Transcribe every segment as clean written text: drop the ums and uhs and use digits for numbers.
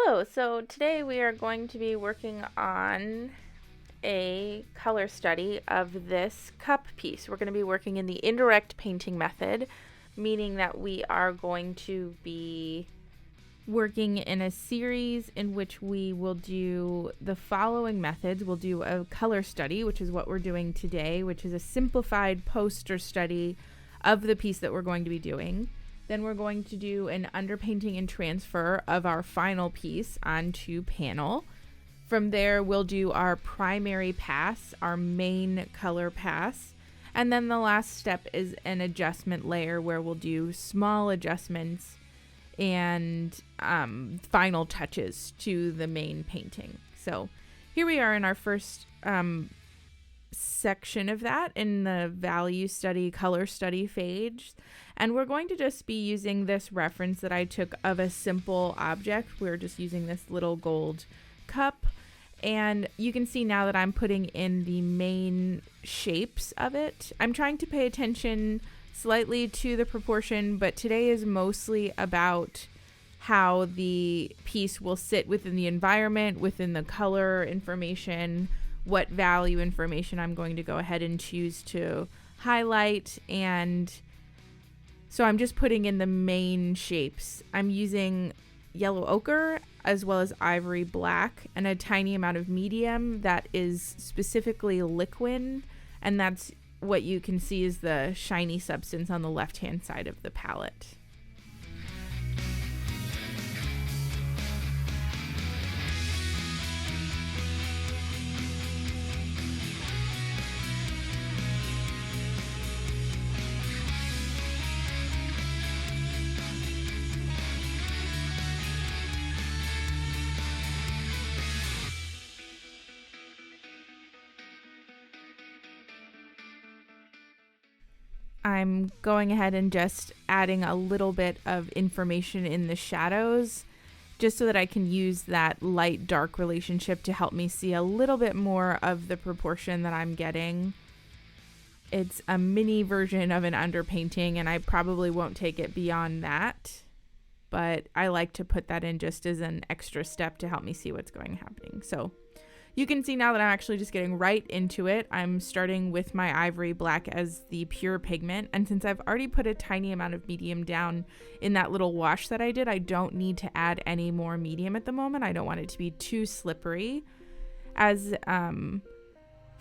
Hello, so today we are going to be working on a color study of this cup piece. We're going to be working in the indirect painting method, meaning that we are going to be working in a series in which we will do the following methods. We'll do a color study, which is what we're doing today, which is a simplified poster study of the piece that we're going to be doing. Then we're going to do an underpainting and transfer of our final piece onto panel. From there, we'll do our primary pass, our main color pass. And then the last step is an adjustment layer where we'll do small adjustments and final touches to the main painting. So here we are in our first section of that in the value study, color study phase. And we're going to just be using this reference that I took of a simple object. We're just using this little gold cup. And you can see now that I'm putting in the main shapes of it. I'm trying to pay attention slightly to the proportion, but today is mostly about how the piece will sit within the environment, within the color information, what value information I'm going to go ahead and choose to highlight. And so I'm just putting in the main shapes. I'm using yellow ochre as well as ivory black and a tiny amount of medium that is specifically Liquin, and that's what you can see is the shiny substance on the left hand side of the palette. I'm going ahead and just adding a little bit of information in the shadows just so that I can use that light-dark relationship to help me see a little bit more of the proportion that I'm getting. It's a mini version of an underpainting, and I probably won't take it beyond that, but I like to put that in just as an extra step to help me see what's happening. So you can see now that I'm actually just getting right into it. I'm starting with my ivory black as the pure pigment. And since I've already put a tiny amount of medium down in that little wash that I did, I don't need to add any more medium at the moment. I don't want it to be too slippery. As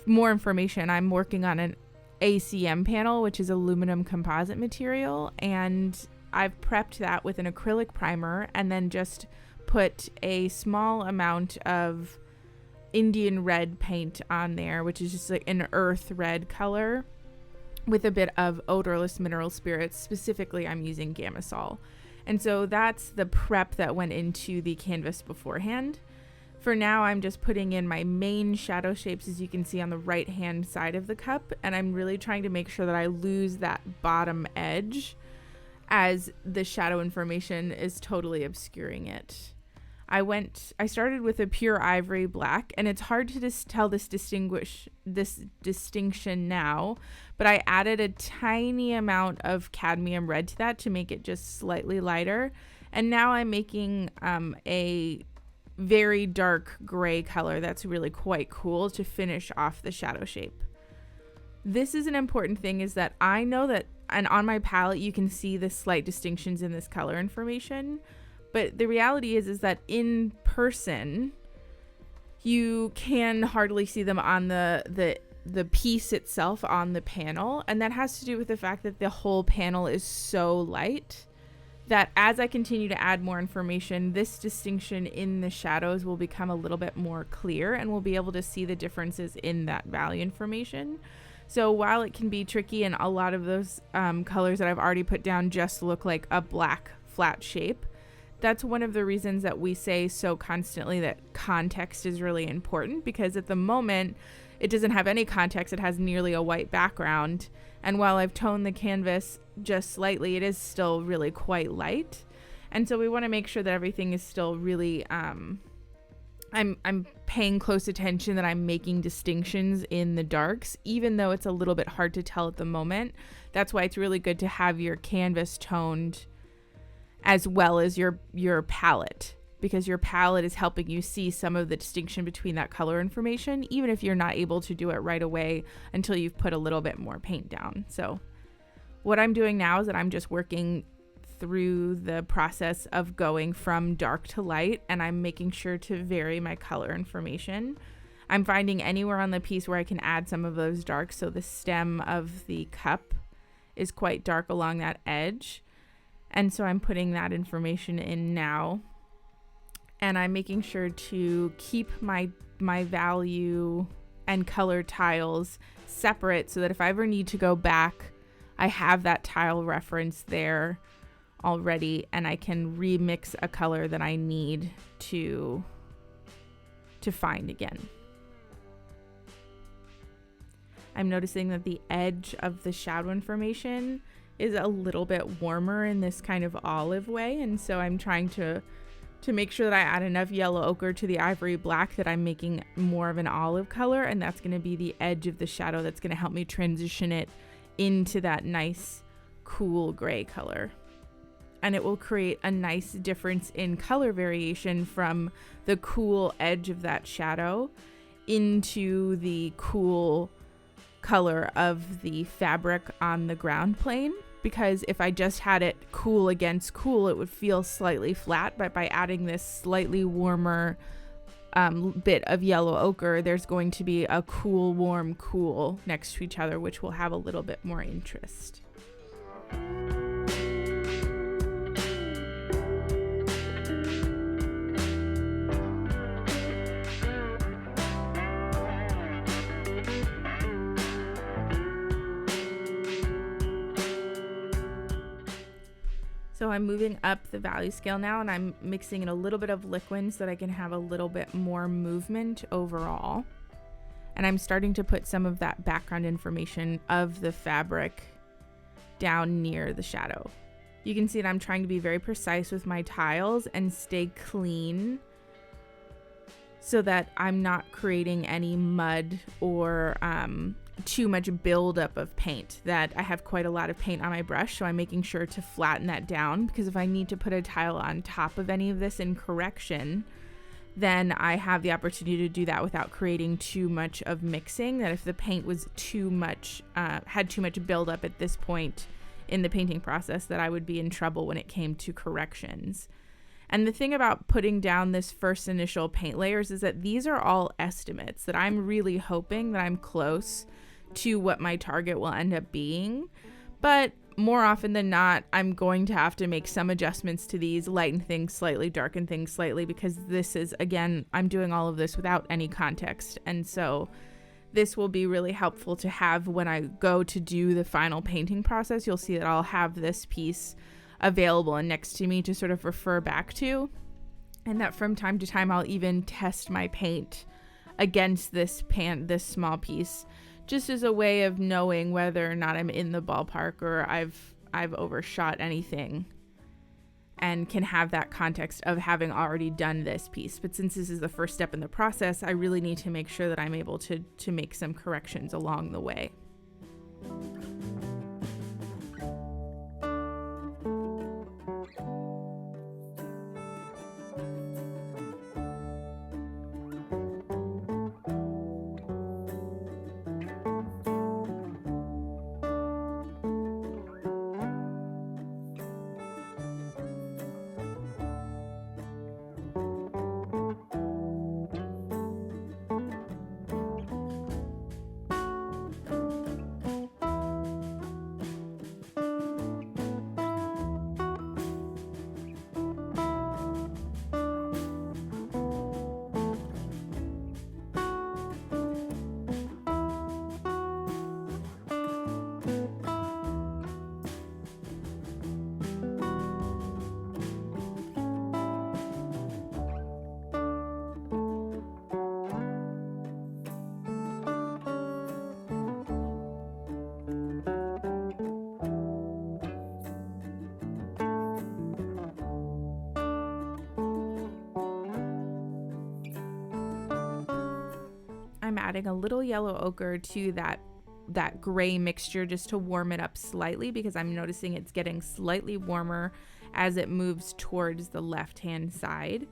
more information, I'm working on an ACM panel, which is aluminum composite material. And I've prepped that with an acrylic primer and then just put a small amount of Indian red paint on there, which is just like an earth red color with a bit of odorless mineral spirits. Specifically, I'm using Gamasol. And so that's the prep that went into the canvas beforehand. For now, I'm just putting in my main shadow shapes, as you can see on the right hand side of the cup. And I'm really trying to make sure that I lose that bottom edge as the shadow information is totally obscuring it. I started with a pure ivory black, and it's hard to tell this distinction now, but I added a tiny amount of cadmium red to that to make it just slightly lighter. And now I'm making a very dark gray color that's really quite cool to finish off the shadow shape. This is an important thing, is that I know that, and on my palette you can see the slight distinctions in this color information. But the reality is that in person, you can hardly see them on the piece itself on the panel. And that has to do with the fact that the whole panel is so light that as I continue to add more information, this distinction in the shadows will become a little bit more clear, and we'll be able to see the differences in that value information. So while it can be tricky, and a lot of those colors that I've already put down just look like a black flat shape, that's one of the reasons that we say so constantly that context is really important, because at the moment it doesn't have any context. It has nearly a white background. And while I've toned the canvas just slightly, it is still really quite light. And so we want to make sure that everything is still really, I'm paying close attention, that I'm making distinctions in the darks, even though it's a little bit hard to tell at the moment. That's why it's really good to have your canvas toned as well as your palette, because your palette is helping you see some of the distinction between that color information, even if you're not able to do it right away until you've put a little bit more paint down. So what I'm doing now is that I'm just working through the process of going from dark to light, and I'm making sure to vary my color information. I'm finding anywhere on the piece where I can add some of those darks. So the stem of the cup is quite dark along that edge. And so I'm putting that information in now. And I'm making sure to keep my value and color tiles separate so that if I ever need to go back, I have that tile reference there already, and I can remix a color that I need to find again. I'm noticing that the edge of the shadow information is a little bit warmer in this kind of olive way, and so I'm trying to make sure that I add enough yellow ochre to the ivory black that I'm making more of an olive color, and that's going to be the edge of the shadow that's going to help me transition it into that nice cool gray color. And it will create a nice difference in color variation from the cool edge of that shadow into the cool color of the fabric on the ground plane. Because if I just had it cool against cool, it would feel slightly flat. But by adding this slightly warmer bit of yellow ochre, there's going to be a cool, warm, cool next to each other, which will have a little bit more interest. So I'm moving up the value scale now, and I'm mixing in a little bit of Liquin so that I can have a little bit more movement overall. And I'm starting to put some of that background information of the fabric down near the shadow. You can see that I'm trying to be very precise with my tiles and stay clean so that I'm not creating any mud or too much buildup of paint. That I have quite a lot of paint on my brush, so I'm making sure to flatten that down, because if I need to put a tile on top of any of this in correction, then I have the opportunity to do that without creating too much of mixing. That if the paint was too much, had too much buildup at this point in the painting process, that I would be in trouble when it came to corrections. And the thing about putting down this first initial paint layers is that these are all estimates, that I'm really hoping that I'm close to what my target will end up being. But more often than not, I'm going to have to make some adjustments to these, lighten things slightly, darken things slightly, because this is, again, I'm doing all of this without any context. And so this will be really helpful to have when I go to do the final painting process. You'll see that I'll have this piece available and next to me to sort of refer back to, and that from time to time I'll even test my paint against this small piece, just as a way of knowing whether or not I'm in the ballpark or I've overshot anything, and can have that context of having already done this piece. But since this is the first step in the process, I really need to make sure that I'm able to make some corrections along the way. I'm adding a little yellow ochre to that gray mixture just to warm it up slightly, because I'm noticing it's getting slightly warmer as it moves towards the left hand side.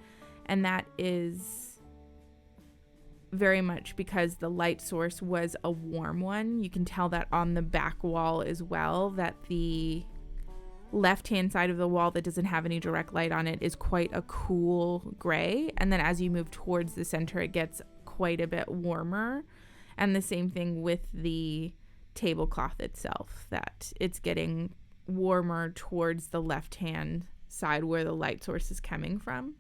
And that is very much because the light source was a warm one. You can tell that on the back wall as well, that the left-hand side of the wall that doesn't have any direct light on it is quite a cool gray. And then as you move towards the center, it gets quite a bit warmer. And the same thing with the tablecloth itself, that it's getting warmer towards the left-hand side where the light source is coming from.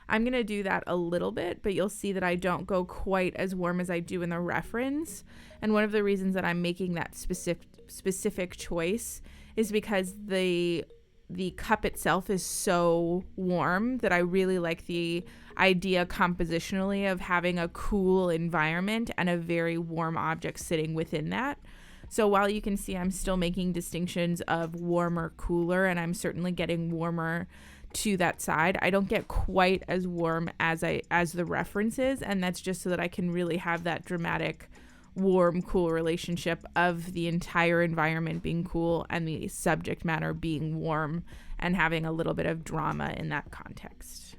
I'm going to do that a little bit, but you'll see that I don't go quite as warm as I do in the reference. And one of the reasons that I'm making that specific choice is because the cup itself is so warm that I really like the idea compositionally of having a cool environment and a very warm object sitting within that. So while you can see I'm still making distinctions of warmer, cooler, and I'm certainly getting warmer to that side, I don't get quite as warm as the reference is, and that's just so that I can really have that dramatic warm, cool relationship of the entire environment being cool and the subject matter being warm and having a little bit of drama in that context.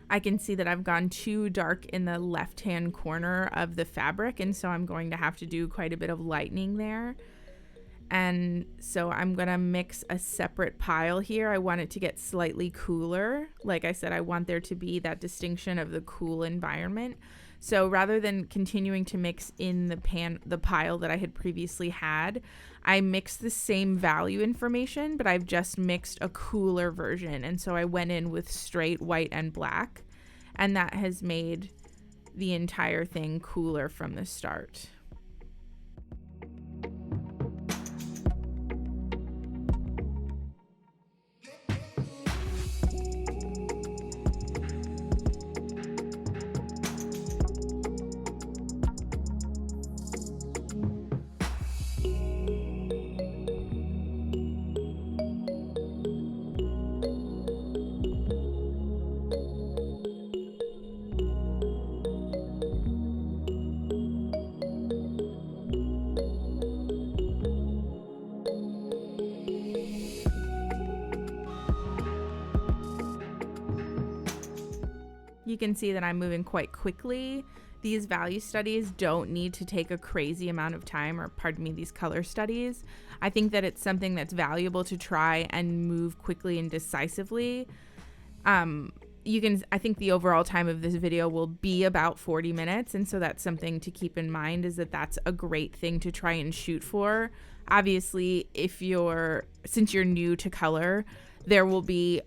I can see that I've gone too dark in the left-hand corner of the fabric, and so I'm going to have to do quite a bit of lightening there. And so I'm going to mix a separate pile here. I want it to get slightly cooler. Like I said, I want there to be that distinction of the cool environment. So rather than continuing to mix in the pile that I had previously had, I mixed the same value information, but I've just mixed a cooler version. And so I went in with straight white and black, and that has made the entire thing cooler from the start. You can see that I'm moving quite quickly. These value studies don't need to take a crazy amount of time, or pardon me, these color studies. I think that it's something that's valuable to try and move quickly and decisively. I think the overall time of this video will be about 40 minutes. And so that's something to keep in mind, is that that's a great thing to try and shoot for. Obviously, since you're new to color, there will be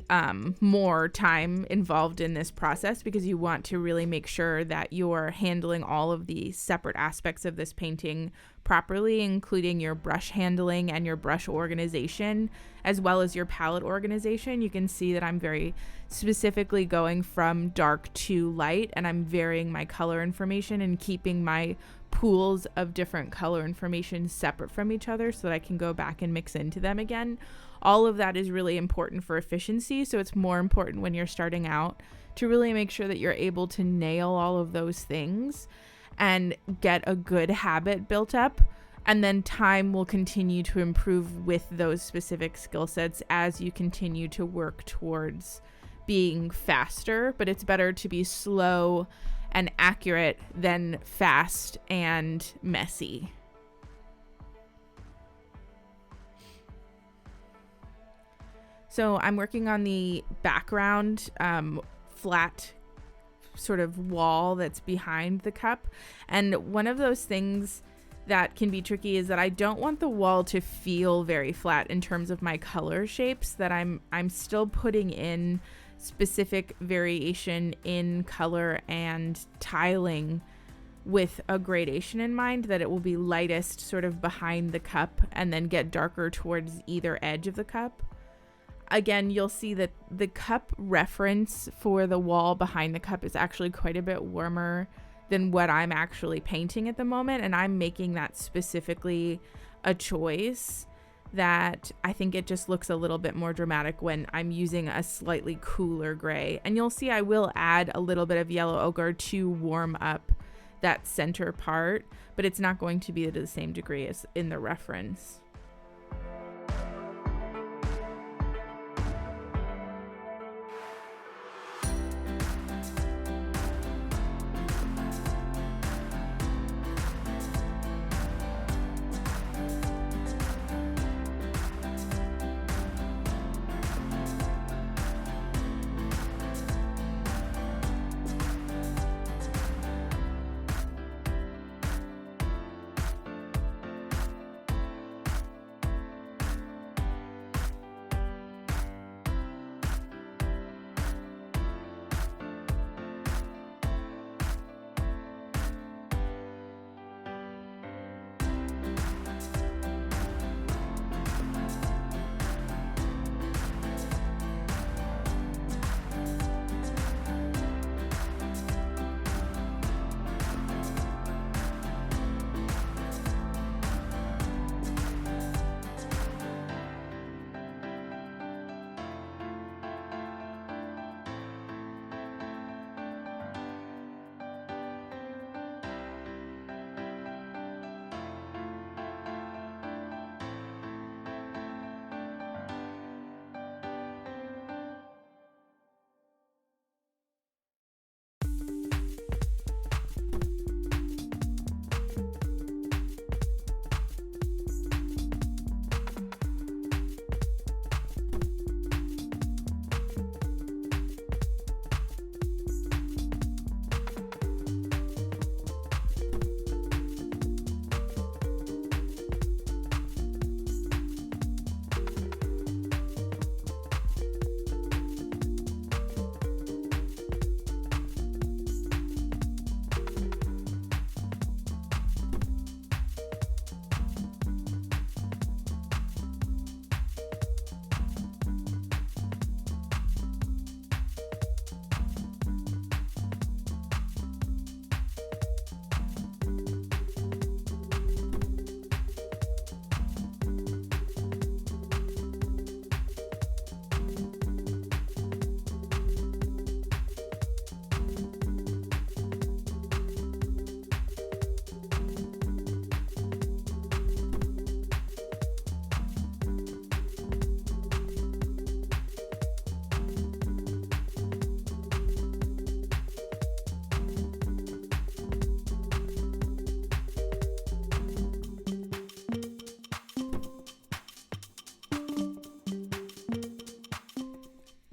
more time involved in this process, because you want to really make sure that you're handling all of the separate aspects of this painting properly, including your brush handling and your brush organization, as well as your palette organization. You can see that I'm very specifically going from dark to light, and I'm varying my color information and keeping my pools of different color information separate from each other so that I can go back and mix into them again. All of that is really important for efficiency, so it's more important when you're starting out to really make sure that you're able to nail all of those things and get a good habit built up, and then time will continue to improve with those specific skill sets as you continue to work towards being faster. But it's better to be slow and accurate than fast and messy. So I'm working on the background flat sort of wall that's behind the cup. And one of those things that can be tricky is that I don't want the wall to feel very flat in terms of my color shapes, that I'm still putting in specific variation in color and tiling with a gradation in mind, that it will be lightest sort of behind the cup and then get darker towards either edge of the cup. Again, you'll see that the cup reference for the wall behind the cup is actually quite a bit warmer than what I'm actually painting at the moment, and I'm making that specifically a choice that I think it just looks a little bit more dramatic when I'm using a slightly cooler gray. And you'll see I will add a little bit of yellow ochre to warm up that center part, but it's not going to be to the same degree as in the reference.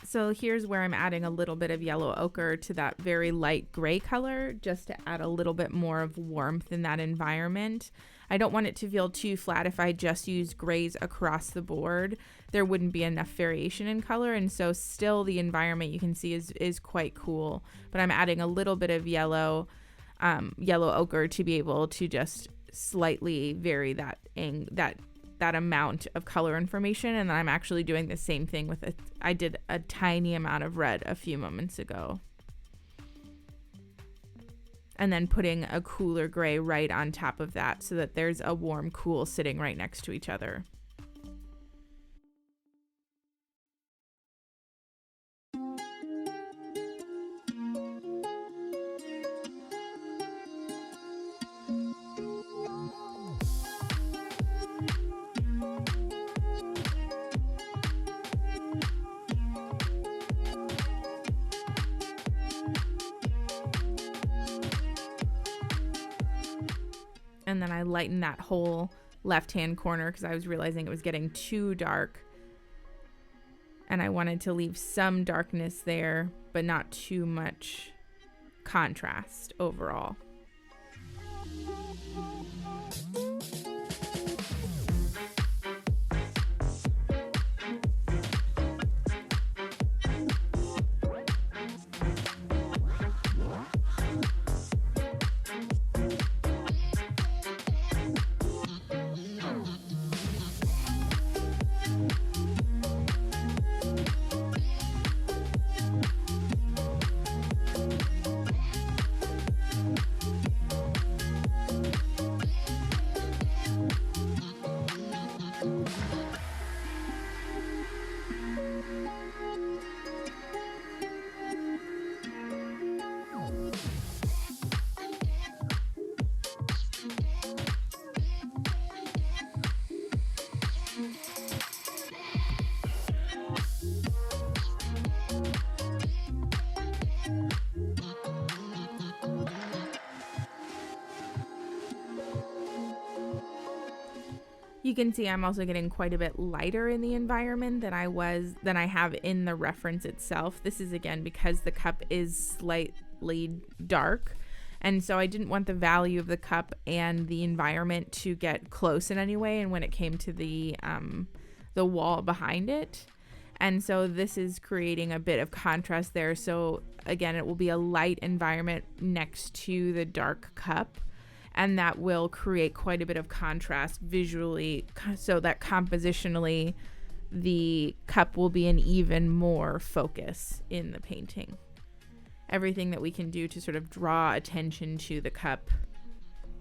So here's where I'm adding a little bit of yellow ochre to that very light gray color, just to add a little bit more of warmth in that environment. I don't want it to feel too flat. If I just use grays across the board, there wouldn't be enough variation in color, and so still the environment you can see is quite cool. But I'm adding a little bit of yellow ochre to be able to just slightly vary that amount of color information. And then I'm actually doing the same thing with I did a tiny amount of red a few moments ago, and then putting a cooler gray right on top of that so that there's a warm cool sitting right next to each other. And then I lighten that whole left-hand corner because I was realizing it was getting too dark. And I wanted to leave some darkness there, but not too much contrast overall. can see I'm also getting quite a bit lighter in the environment than I have in the reference itself. This is again because the cup is slightly dark, and so I didn't want the value of the cup and the environment to get close in any way. And when it came to the wall behind it, and so this is creating a bit of contrast there. So again, it will be a light environment next to the dark cup, and that will create quite a bit of contrast visually, so that compositionally the cup will be an even more focus in the painting. Everything that we can do to sort of draw attention to the cup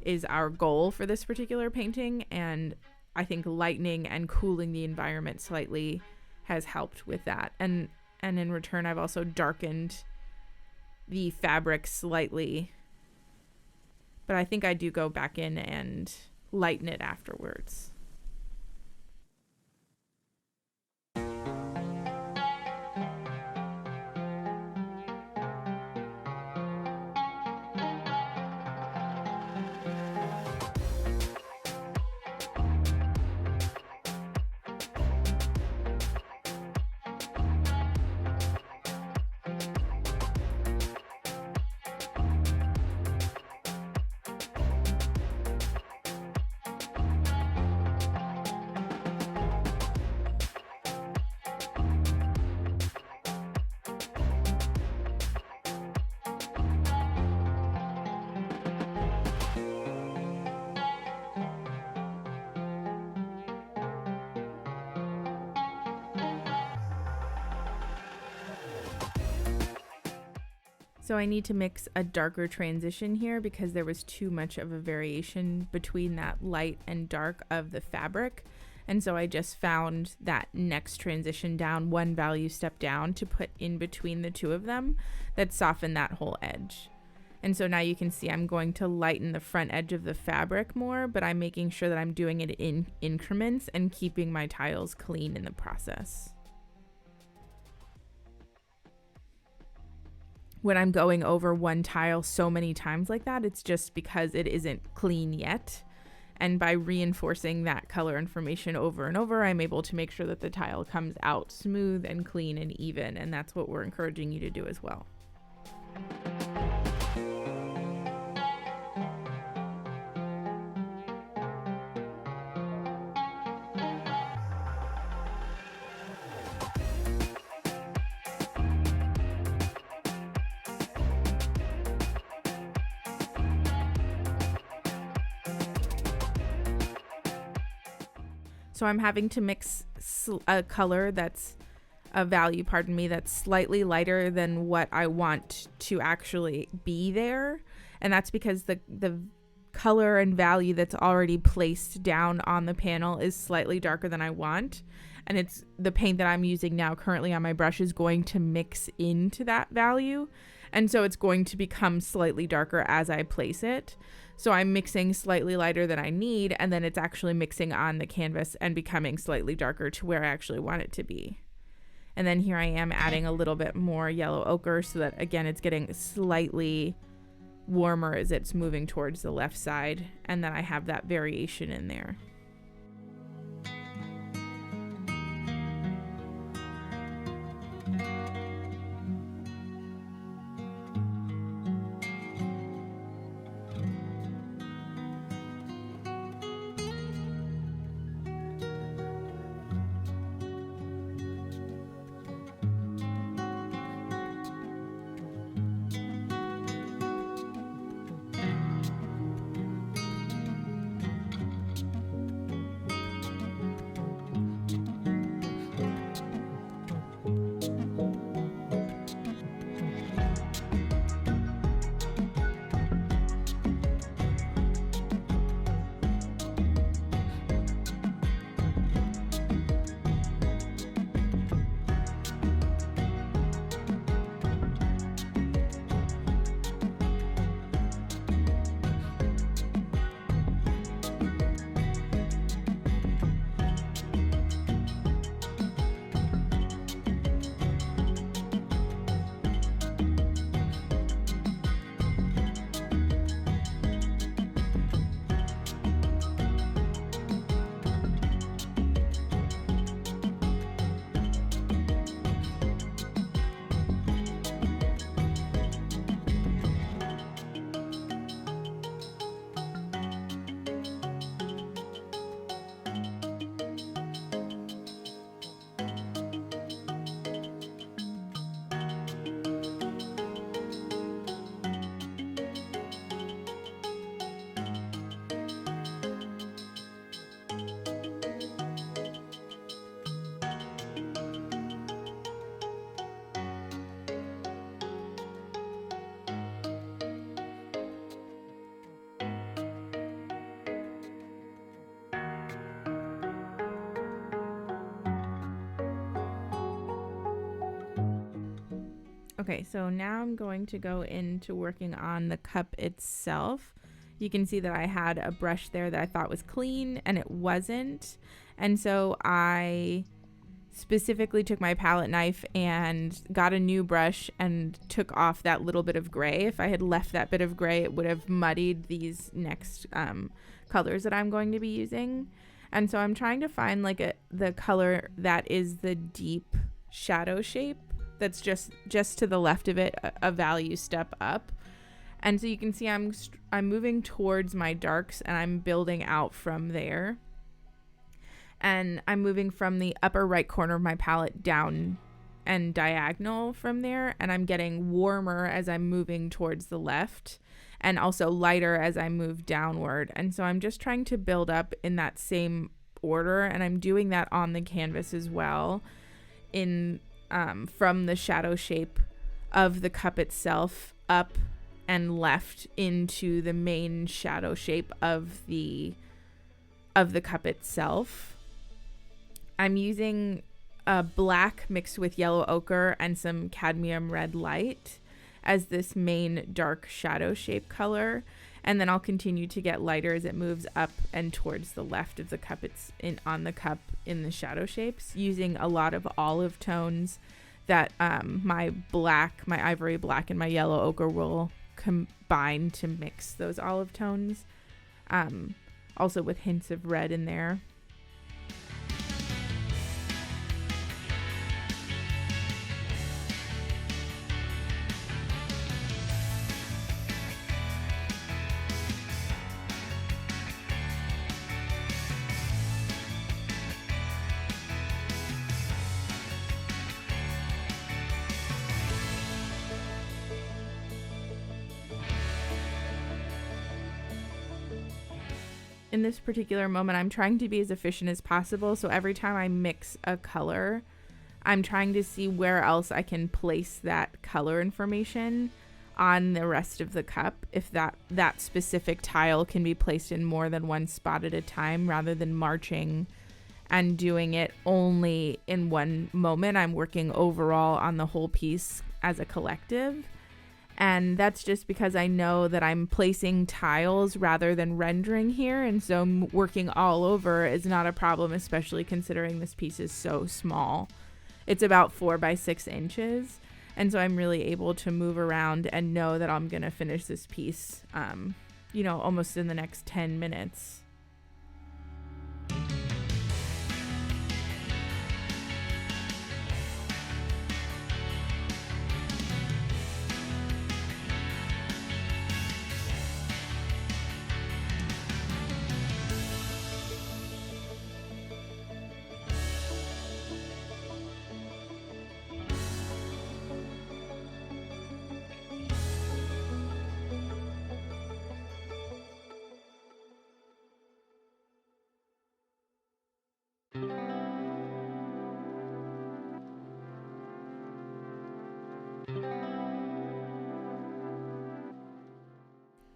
is our goal for this particular painting, and I think lightening and cooling the environment slightly has helped with that. And in return, I've also darkened the fabric slightly, but I think I do go back in and lighten it afterwards. So I need to mix a darker transition here because there was too much of a variation between that light and dark of the fabric. And so I just found that next transition down, one value step down, to put in between the two of them that softened that whole edge. And so now you can see I'm going to lighten the front edge of the fabric more, but I'm making sure that I'm doing it in increments and keeping my tiles clean in the process. When I'm going over one tile so many times like that, it's just because it isn't clean yet. And by reinforcing that color information over and over, I'm able to make sure that the tile comes out smooth and clean and even. And that's what we're encouraging you to do as well. So I'm having to mix a color that's a value, that's slightly lighter than what I want to actually be there. And that's because the color and value that's already placed down on the panel is slightly darker than I want. And it's the paint that I'm using now currently on my brush is going to mix into that value. And so it's going to become slightly darker as I place it. So I'm mixing slightly lighter than I need, and then it's actually mixing on the canvas and becoming slightly darker to where I actually want it to be. And then here I am adding a little bit more yellow ochre so that, again, it's getting slightly warmer as it's moving towards the left side, and then I have that variation in there. Okay, so now I'm going to go into working on the cup itself. You can see that I had a brush there that I thought was clean and it wasn't. And so I specifically took my palette knife and got a new brush and took off that little bit of gray. If I had left that bit of gray, it would have muddied these next colors that I'm going to be using. And so I'm trying to find like the color that is the deep shadow shape that's just to the left of it, a value step up. And so you can see I'm moving towards my darks and I'm building out from there. And I'm moving from the upper right corner of my palette down and diagonal from there. And I'm getting warmer as I'm moving towards the left and also lighter as I move downward. And so I'm just trying to build up in that same order. And I'm doing that on the canvas as well from the shadow shape of the cup itself up and left into the main shadow shape of the cup itself. I'm using a black mixed with yellow ochre and some cadmium red light as this main dark shadow shape color. And then I'll continue to get lighter as it moves up and towards the left of the cup. It's on the cup in the shadow shapes, using a lot of olive tones that my ivory black and my yellow ochre will combine to mix those olive tones. Also with hints of red in there. In this particular moment, I'm trying to be as efficient as possible. So every time I mix a color, I'm trying to see where else I can place that color information on the rest of the cup. If that specific tile can be placed in more than one spot at a time rather than marching and doing it only in one moment. I'm working overall on the whole piece as a collective. And that's just because I know that I'm placing tiles rather than rendering here. And so working all over is not a problem, especially considering this piece is so small. It's about 4 by 6 inches. And so I'm really able to move around and know that I'm going to finish this piece, almost in the next 10 minutes.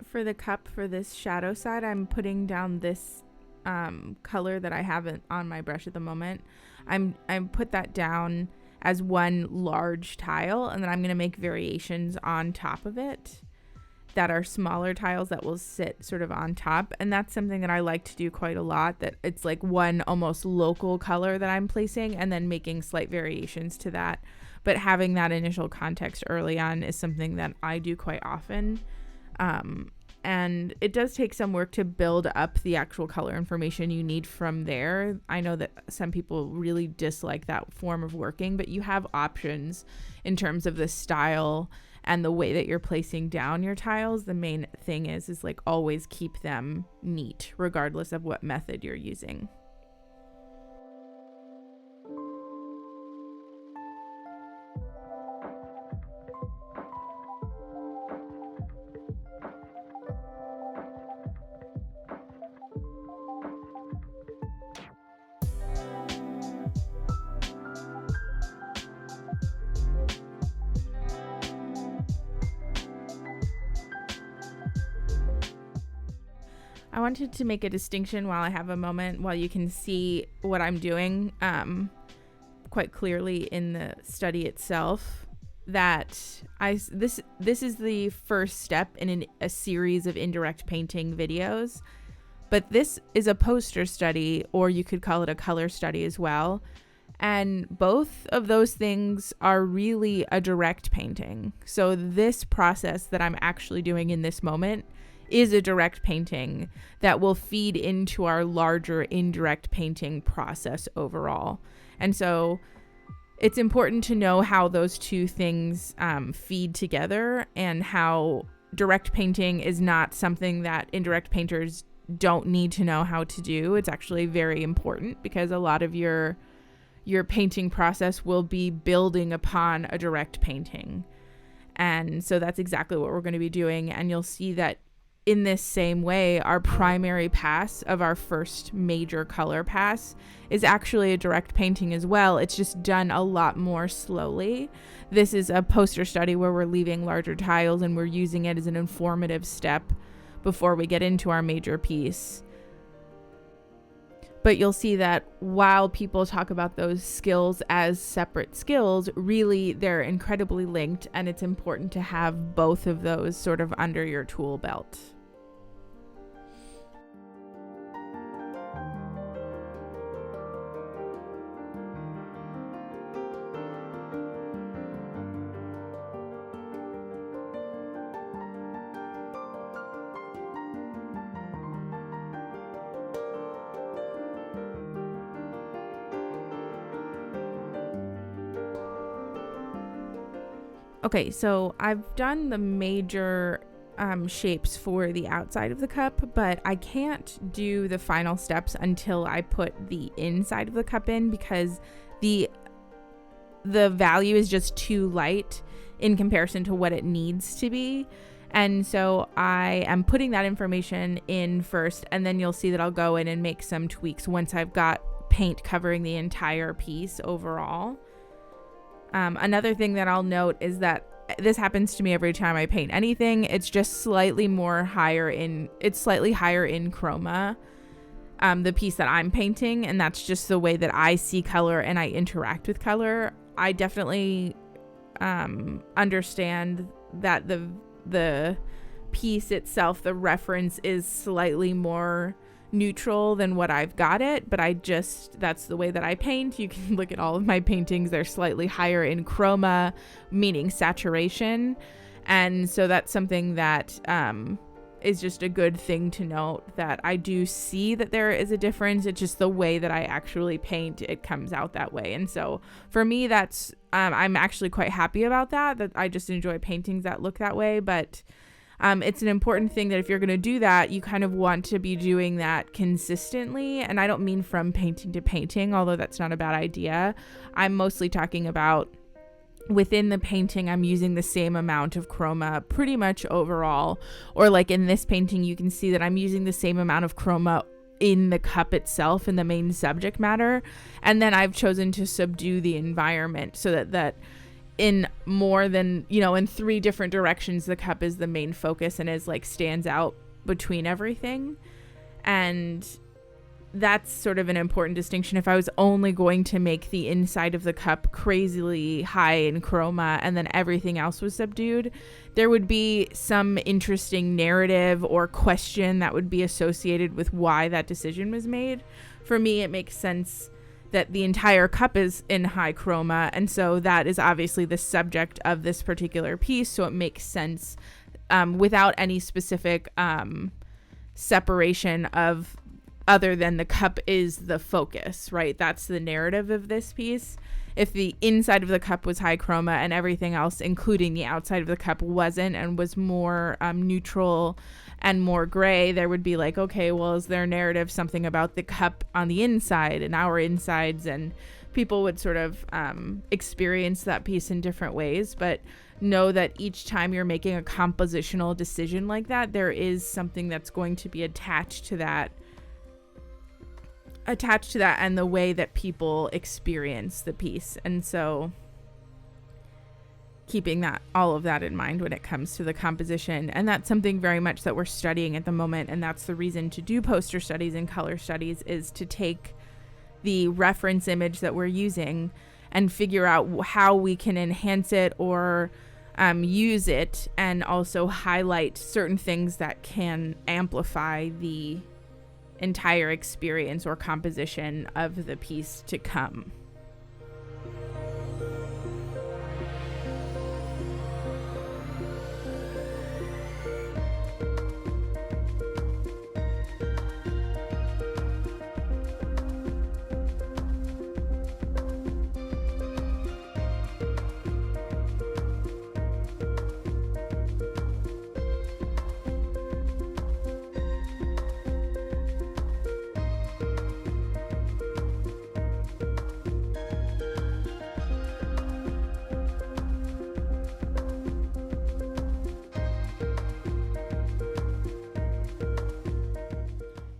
For the cup, for this shadow side, I'm putting down this color that I have on my brush at the moment. I'm put that down as one large tile, and then I'm going to make variations on top of it that are smaller tiles that will sit sort of on top. And that's something that I like to do quite a lot, that it's like one almost local color that I'm placing and then making slight variations to that. But having that initial context early on is something that I do quite often. And it does take some work to build up the actual color information you need from there. I know that some people really dislike that form of working, but you have options in terms of the style and the way that you're placing down your tiles. The main thing is like always keep them neat, regardless of what method you're using. I wanted to make a distinction while I have a moment, while you can see what I'm doing quite clearly in the study itself. that this is the first step in a series of indirect painting videos, but this is a poster study, or you could call it a color study as well. And both of those things are really a direct painting. So this process that I'm actually doing in this moment is a direct painting that will feed into our larger indirect painting process overall. And so it's important to know how those two things feed together, and how direct painting is not something that indirect painters don't need to know how to do. It's actually very important, because a lot of your painting process will be building upon a direct painting. And so that's exactly what we're going to be doing. And you'll see that in this same way, our primary pass of our first major color pass is actually a direct painting as well. It's just done a lot more slowly. This is a poster study where we're leaving larger tiles and we're using it as an informative step before we get into our major piece. But you'll see that while people talk about those skills as separate skills, really they're incredibly linked, and it's important to have both of those sort of under your tool belt. Okay, so I've done the major shapes for the outside of the cup, but I can't do the final steps until I put the inside of the cup in, because the value is just too light in comparison to what it needs to be. And so I am putting that information in first, and then you'll see that I'll go in and make some tweaks once I've got paint covering the entire piece overall. Another thing that I'll note is that this happens to me every time I paint anything. It's just slightly higher in chroma, the piece that I'm painting, and that's just the way that I see color and I interact with color. I definitely understand that the piece itself, the reference, is slightly more neutral than what I've got it, but that's the way that I paint. You can look at all of my paintings, they're slightly higher in chroma, meaning saturation, and so that's something that is just a good thing to note, that I do see that there is a difference. It's just the way that I actually paint, it comes out that way. And so for me, that's I'm actually quite happy about that I just enjoy paintings that look that way. But it's an important thing that if you're going to do that, you kind of want to be doing that consistently. And I don't mean from painting to painting, although that's not a bad idea. I'm mostly talking about within the painting, I'm using the same amount of chroma pretty much overall. Or like in this painting, you can see that I'm using the same amount of chroma in the cup itself, in the main subject matter. And then I've chosen to subdue the environment so that in more than, in 3 different directions, the cup is the main focus and is like stands out between everything. And that's sort of an important distinction. If I was only going to make the inside of the cup crazily high in chroma and then everything else was subdued, there would be some interesting narrative or question that would be associated with why that decision was made. For me, it makes sense that the entire cup is in high chroma, and so that is obviously the subject of this particular piece, so it makes sense without any specific separation of other than the cup is the focus, right? That's the narrative of this piece. If the inside of the cup was high chroma and everything else, including the outside of the cup, wasn't and was more neutral and more gray, there would be like, okay, well, is there a narrative something about the cup on the inside and our insides? And people would sort of experience that piece in different ways. But know that each time you're making a compositional decision like that, there is something that's going to be attached to that and the way that people experience the piece. And so keeping all of that in mind when it comes to the composition. And that's something very much that we're studying at the moment. And that's the reason to do poster studies and color studies, is to take the reference image that we're using and figure out how we can enhance it or use it, and also highlight certain things that can amplify the entire experience or composition of the piece to come.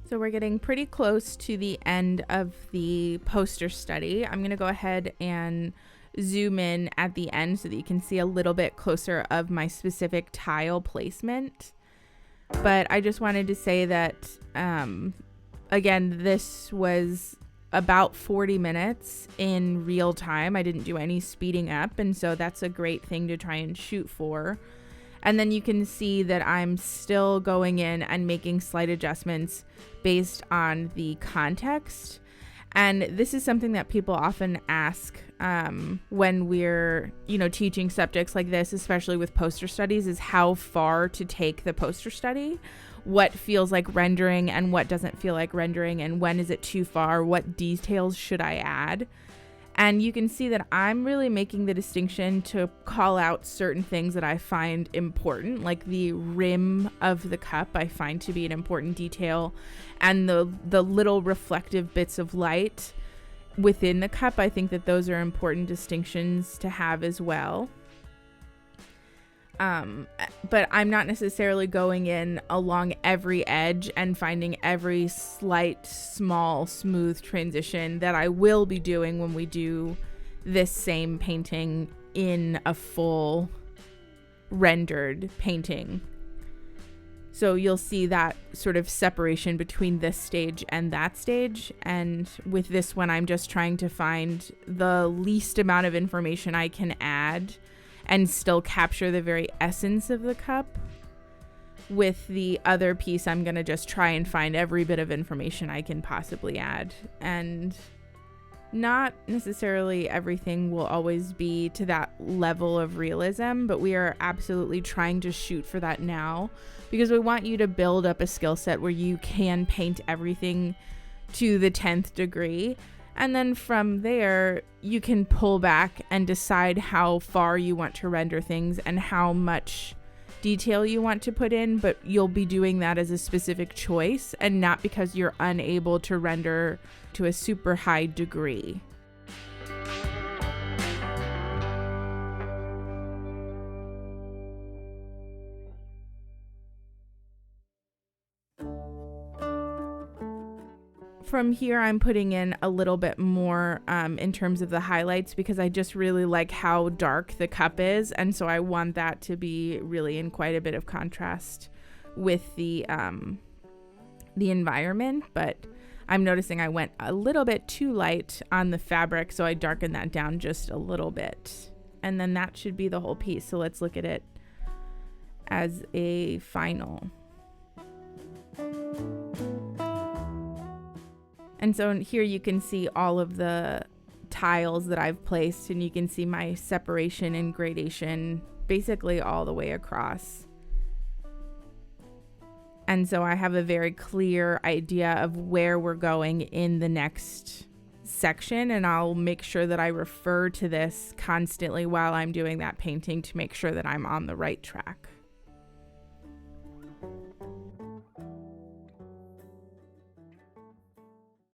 So we're getting pretty close to the end of the poster study. I'm going to go ahead and zoom in at the end so that you can see a little bit closer of my specific tile placement. But I just wanted to say that, again, this was about 40 minutes in real time. I didn't do any speeding up, and so that's a great thing to try and shoot for. And then you can see that I'm still going in and making slight adjustments based on the context. And this is something that people often ask when we're, teaching subjects like this, especially with poster studies, is how far to take the poster study, what feels like rendering and what doesn't feel like rendering, and when is it too far, what details should I add. And you can see that I'm really making the distinction to call out certain things that I find important, like the rim of the cup I find to be an important detail, and the little reflective bits of light within the cup. I think that those are important distinctions to have as well. But I'm not necessarily going in along every edge and finding every slight, small, smooth transition that I will be doing when we do this same painting in a full rendered painting. So you'll see that sort of separation between this stage and that stage. And with this one, I'm just trying to find the least amount of information I can add and still capture the very essence of the cup. With the other piece, I'm going to just try and find every bit of information I can possibly add. And not necessarily everything will always be to that level of realism, but we are absolutely trying to shoot for that now, because we want you to build up a skill set where you can paint everything to the 10th degree. And then from there, you can pull back and decide how far you want to render things and how much detail you want to put in, but you'll be doing that as a specific choice and not because you're unable to render to a super high degree. From here, I'm putting in a little bit more in terms of the highlights, because I just really like how dark the cup is, and so I want that to be really in quite a bit of contrast with the environment. But I'm noticing I went a little bit too light on the fabric, so I darkened that down just a little bit, and then that should be the whole piece. So let's look at it as a final. And so here you can see all of the tiles that I've placed, and you can see my separation and gradation basically all the way across. And so I have a very clear idea of where we're going in the next section, and I'll make sure that I refer to this constantly while I'm doing that painting to make sure that I'm on the right track.